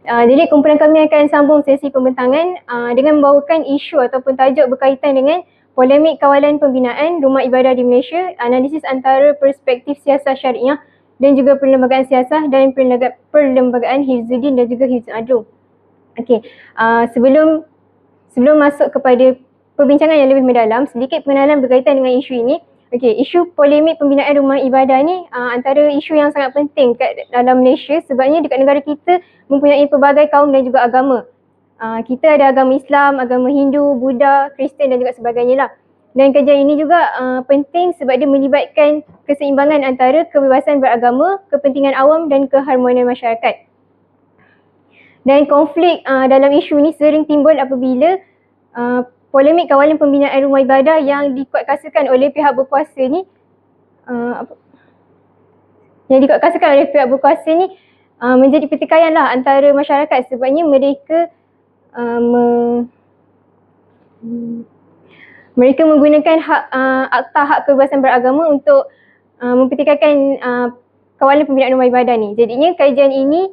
Jadi kumpulan kami akan sambung sesi pembentangan dengan membawakan isu ataupun tajuk berkaitan dengan polemik kawalan pembinaan rumah ibadah di Malaysia, analisis antara perspektif siasah syariah dan juga perlembagaan siasah dan perlembagaan Hifzuddin dan juga Hifzul Adlu. Okey, sebelum masuk kepada perbincangan yang lebih mendalam, sedikit pengenalan berkaitan dengan isu ini. Okey, isu polemik pembinaan rumah ibadah ni antara isu yang sangat penting dalam Malaysia sebabnya dekat negara kita mempunyai pelbagai kaum dan juga agama. Kita ada agama Islam, agama Hindu, Buddha, Kristian dan juga sebagainya lah. Dan kajian ini juga penting sebab dia melibatkan keseimbangan antara kebebasan beragama, kepentingan awam dan keharmonian masyarakat. Dan konflik dalam isu ni sering timbul apabila polemik kawalan pembinaan rumah ibadah yang dikuatkuasakan oleh pihak berkuasa ni menjadi pertikaian lah antara masyarakat sebabnya mereka menggunakan akta hak kebebasan beragama untuk mempertikaikan kawalan pembinaan rumah ibadah ni. Jadinya kajian ini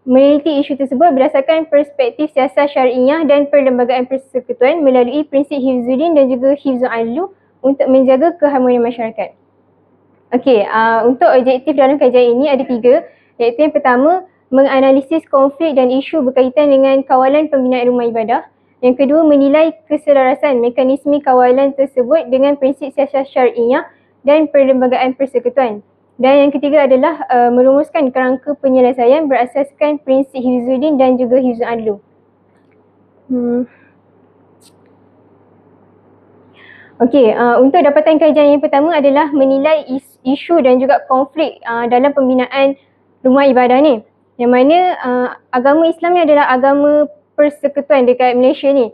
meneliti isu tersebut berdasarkan perspektif siasah syariah dan perlembagaan persekutuan melalui prinsip Hifzuddin dan juga Hifzul Adlu untuk menjaga keharmonian masyarakat. Okey, untuk objektif dalam kajian ini ada 3, iaitu yang pertama, menganalisis konflik dan isu berkaitan dengan kawalan pembinaan rumah ibadah. Yang kedua, menilai keselarasan mekanisme kawalan tersebut dengan prinsip siasah syariah dan perlembagaan persekutuan. Dan yang ketiga adalah merumuskan kerangka penyelesaian berasaskan prinsip Hifzuddin dan juga Hifzul Adlu. Okey, untuk dapatan kajian yang pertama adalah menilai isu dan juga konflik dalam pembinaan rumah ibadah ni. Yang mana agama Islam ni adalah agama persekutuan dekat Malaysia ni.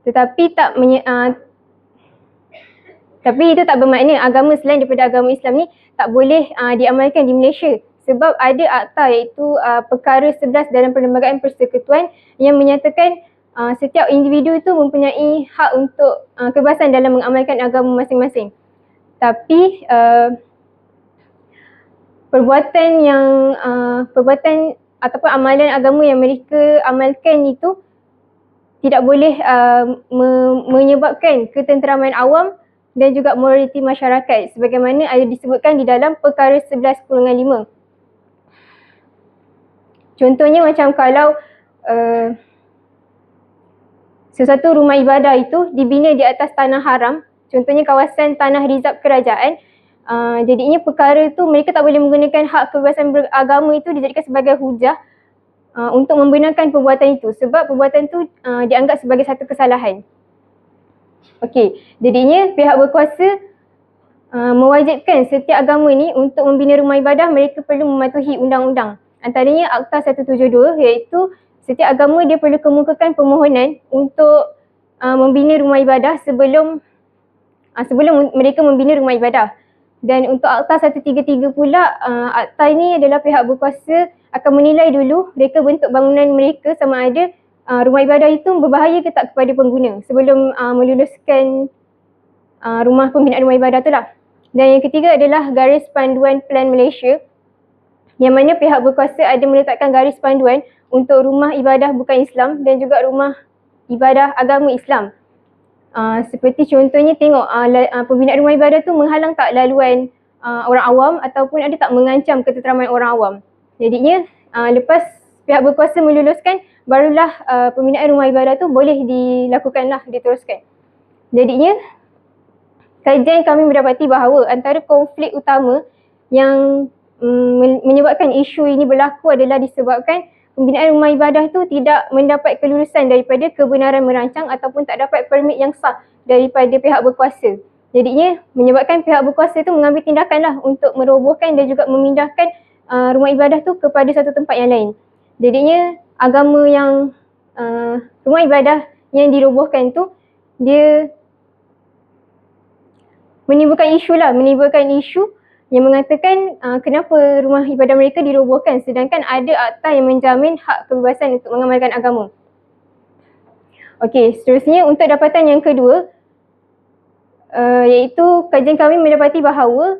Tetapi itu tak bermakna agama selain daripada agama Islam ni tak boleh diamalkan di Malaysia. Sebab ada akta iaitu perkara 11 dalam perlembagaan persekutuan yang menyatakan setiap individu itu mempunyai hak untuk kebebasan dalam mengamalkan agama masing-masing. Tapi perbuatan ataupun amalan agama yang mereka amalkan itu tidak boleh menyebabkan ketenteraman awam dan juga moraliti masyarakat sebagaimana ada disebutkan di dalam perkara 11/5. Contohnya macam kalau sesuatu rumah ibadah itu dibina di atas tanah haram, contohnya kawasan tanah rizab kerajaan, jadinya perkara itu mereka tak boleh menggunakan hak kebebasan beragama itu dijadikan sebagai hujah untuk membenarkan perbuatan itu sebab perbuatan itu dianggap sebagai satu kesalahan. Okey, jadinya pihak berkuasa mewajibkan setiap agama ni untuk membina rumah ibadah mereka perlu mematuhi undang-undang. Antaranya Akta 172 iaitu setiap agama dia perlu kemukakan permohonan untuk membina rumah ibadah sebelum mereka membina rumah ibadah. Dan untuk Akta 133 pula, akta ini adalah pihak berkuasa akan menilai dulu reka bentuk bangunan mereka sama ada rumah ibadah itu berbahaya ke tak kepada pengguna sebelum meluluskan rumah pembinaan rumah ibadah tu lah. Dan yang ketiga adalah garis panduan Plan Malaysia yang mana pihak berkuasa ada meletakkan garis panduan untuk rumah ibadah bukan Islam dan juga rumah ibadah agama Islam. Seperti contohnya tengok pembinaan rumah ibadah tu menghalang tak laluan orang awam ataupun ada tak mengancam ketenteraman orang awam. Jadinya lepas pihak berkuasa meluluskan, barulah pembinaan rumah ibadah tu boleh dilakukanlah, diteruskan. Jadinya kajian kami mendapati bahawa antara konflik utama yang menyebabkan isu ini berlaku adalah disebabkan pembinaan rumah ibadah tu tidak mendapat kelulusan daripada kebenaran merancang ataupun tak dapat permit yang sah daripada pihak berkuasa. Jadinya menyebabkan pihak berkuasa tu mengambil tindakan lah untuk merobohkan dan juga memindahkan rumah ibadah tu kepada satu tempat yang lain. Jadinya rumah ibadah yang dirobohkan tu dia menimbulkan isu yang mengatakan kenapa rumah ibadah mereka dirobohkan sedangkan ada akta yang menjamin hak kebebasan untuk mengamalkan agama. Okey, seterusnya untuk dapatan yang kedua iaitu kajian kami mendapati bahawa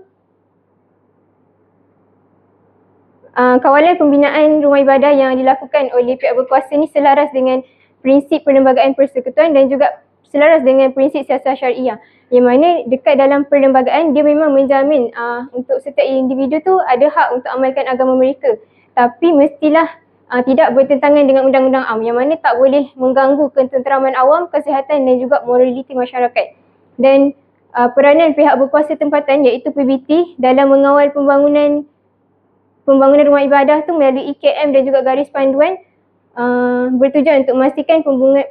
kawalan pembinaan rumah ibadah yang dilakukan oleh pihak berkuasa ni selaras dengan prinsip perlembagaan persekutuan dan juga selaras dengan prinsip siasat syariah. Yang mana dekat dalam perlembagaan dia memang menjamin untuk setiap individu tu ada hak untuk amalkan agama mereka. Tapi mestilah tidak bertentangan dengan undang-undang am, yang mana tak boleh mengganggu ketenteraman awam, kesihatan dan juga moraliti masyarakat. Dan peranan pihak berkuasa tempatan iaitu PBT dalam mengawal pembangunan rumah ibadah tu melalui IKM dan juga garis panduan bertujuan untuk memastikan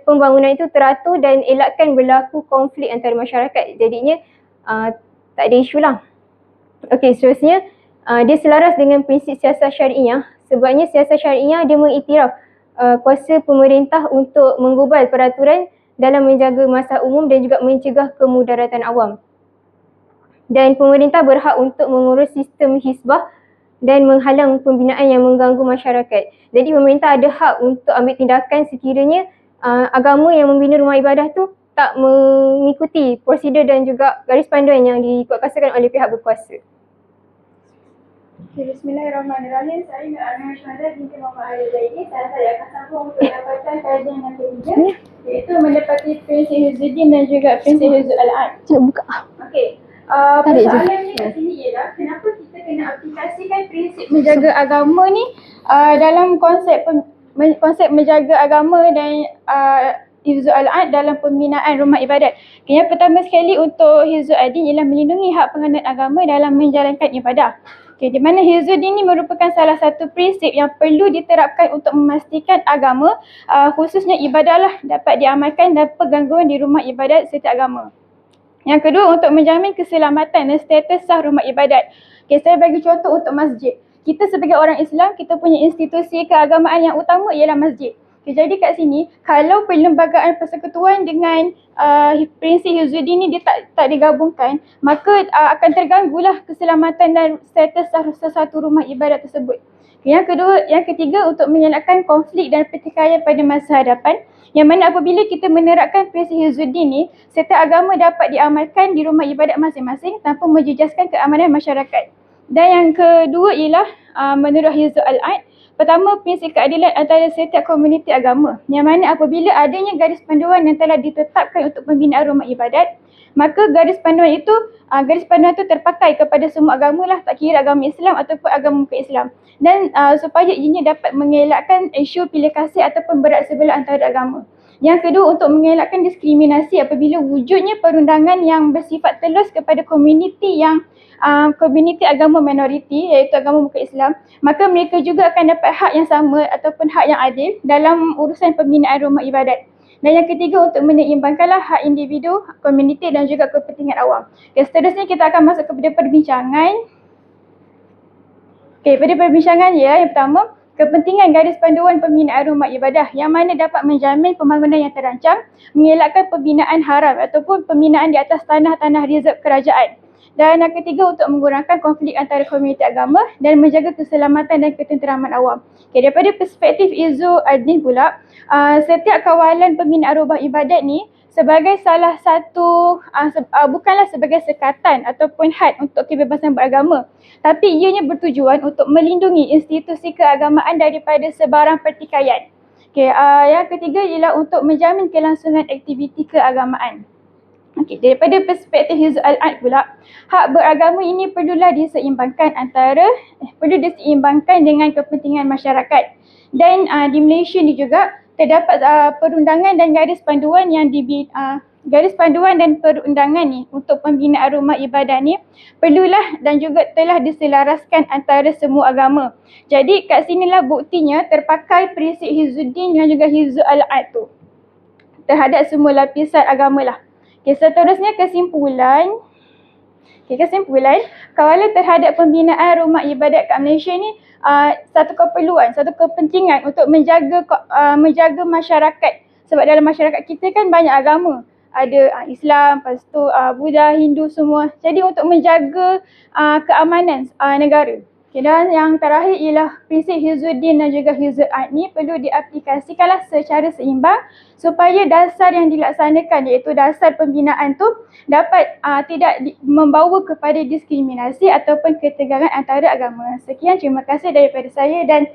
pembangunan itu teratur dan elakkan berlaku konflik antara masyarakat. Jadinya tak ada isu lah. Okey, seterusnya dia selaras dengan prinsip siasat syariah. Sebabnya siasat syariah dia mengiktiraf kuasa pemerintah untuk menggubal peraturan dalam menjaga maslahat umum dan juga mencegah kemudaratan awam. Dan pemerintah berhak untuk mengurus sistem hizbah dan menghalang pembinaan yang mengganggu masyarakat. Jadi pemerintah ada hak untuk ambil tindakan sekiranya agama yang membina rumah ibadah tu tak mengikuti prosedur dan juga garis panduan yang dikuatkuasakan oleh pihak berkuasa. Okay, Bismillahirrahmanirrahim. Saya Nur Amir Syahada binti Muhammad Ali Zaidi. Saya akan sambung untuk mendapatkan kajian yang ketiga, iaitu mendapati prinsip Hizzuddin dan juga prinsip Hizbul Al-Ad. Cuba buka. Okey. Persoalannya kat sini ialah kenapa kita kena aplikasikan prinsip menjaga agama ni dalam konsep menjaga agama dan Hizbul Al-Ad dalam pembinaan rumah ibadat. Yang pertama sekali untuk Hizbul Ad-Din ialah melindungi hak penganut agama dalam menjalankan ibadah. Di mana Hizzuddin ini merupakan salah satu prinsip yang perlu diterapkan untuk memastikan agama, khususnya ibadahlah dapat diamalkan tanpa gangguan di rumah ibadat setiap agama. Yang kedua, untuk menjamin keselamatan dan status sah rumah ibadat. Saya bagi contoh untuk masjid. Kita sebagai orang Islam, kita punya institusi keagamaan yang utama ialah masjid. Jadi kat sini, kalau perlembagaan persekutuan dengan prinsip Hizzuddin ni dia tak digabungkan, maka akan terganggulah keselamatan dan status sesuatu rumah ibadat tersebut. Yang ketiga, untuk mengelakkan konflik dan pertikaian pada masa hadapan, yang mana apabila kita menerapkan prinsip Hizzuddin ni, setiap agama dapat diamalkan di rumah ibadat masing-masing tanpa menjejaskan keamanan masyarakat. Dan yang kedua ialah menurut Hizbul Al-Ad, pertama, prinsip keadilan antara setiap komuniti agama, yang mana apabila adanya garis panduan yang telah ditetapkan untuk pembinaan rumah ibadat, maka garis panduan itu terpakai kepada semua agama lah, tak kira agama Islam ataupun agama bukan Islam. Dan supaya ianya dapat mengelakkan isu pilih kasih ataupun berat sebelah antara agama. Yang kedua, untuk mengelakkan diskriminasi apabila wujudnya perundangan yang bersifat telus kepada komuniti agama minoriti, iaitu agama bukan Islam, maka mereka juga akan dapat hak yang sama ataupun hak yang adil dalam urusan pembinaan rumah ibadat. Dan yang ketiga, untuk menyeimbangkanlah hak individu, komuniti dan juga kepentingan awam. Seterusnya kita akan masuk kepada perbincangan. Pada perbincangan yang pertama, kepentingan garis panduan pembinaan rumah ibadah yang mana dapat menjamin pembangunan yang terancang, mengelakkan pembinaan haram ataupun pembinaan di atas tanah-tanah rizab kerajaan. Dan yang ketiga, untuk mengurangkan konflik antara komuniti agama dan menjaga keselamatan dan ketenteraman awam. Daripada perspektif Hizbul Ad-Din pula, setiap kawalan pembinaan rumah ibadat ni sebagai salah satu, bukanlah sebagai sekatan ataupun had untuk kebebasan beragama, tapi ianya bertujuan untuk melindungi institusi keagamaan daripada sebarang pertikaian. Yang ketiga ialah untuk menjamin kelangsungan aktiviti keagamaan. Daripada perspektif Hizbul Al-Ad pula, hak beragama ini perlu diseimbangkan dengan kepentingan masyarakat. Dan di Malaysia ni juga terdapat perundangan dan garis panduan dan perundangan ni untuk pembinaan rumah ibadah ni perlulah dan juga telah diselaraskan antara semua agama. Jadi kat sinilah buktinya terpakai prinsip Hizzuddin dan juga Hizbul Al-Ad tu terhadap semua lapisan agama lah. Seterusnya kesimpulan, kawalan terhadap pembinaan rumah ibadat kat Malaysia ni satu keperluan, satu kepentingan untuk menjaga masyarakat. Sebab dalam masyarakat kita kan banyak agama. Ada Islam, lepas tu Buddha, Hindu semua. Jadi untuk menjaga keamanan negara. Okay, dan yang terakhir ialah prinsip Hifzuddin dan juga Hifzul Adni perlu diaplikasikanlah secara seimbang supaya dasar yang dilaksanakan iaitu dasar pembinaan tu dapat tidak membawa kepada diskriminasi ataupun ketegangan antara agama. Sekian, terima kasih daripada saya dan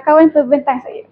kawan pembentang saya.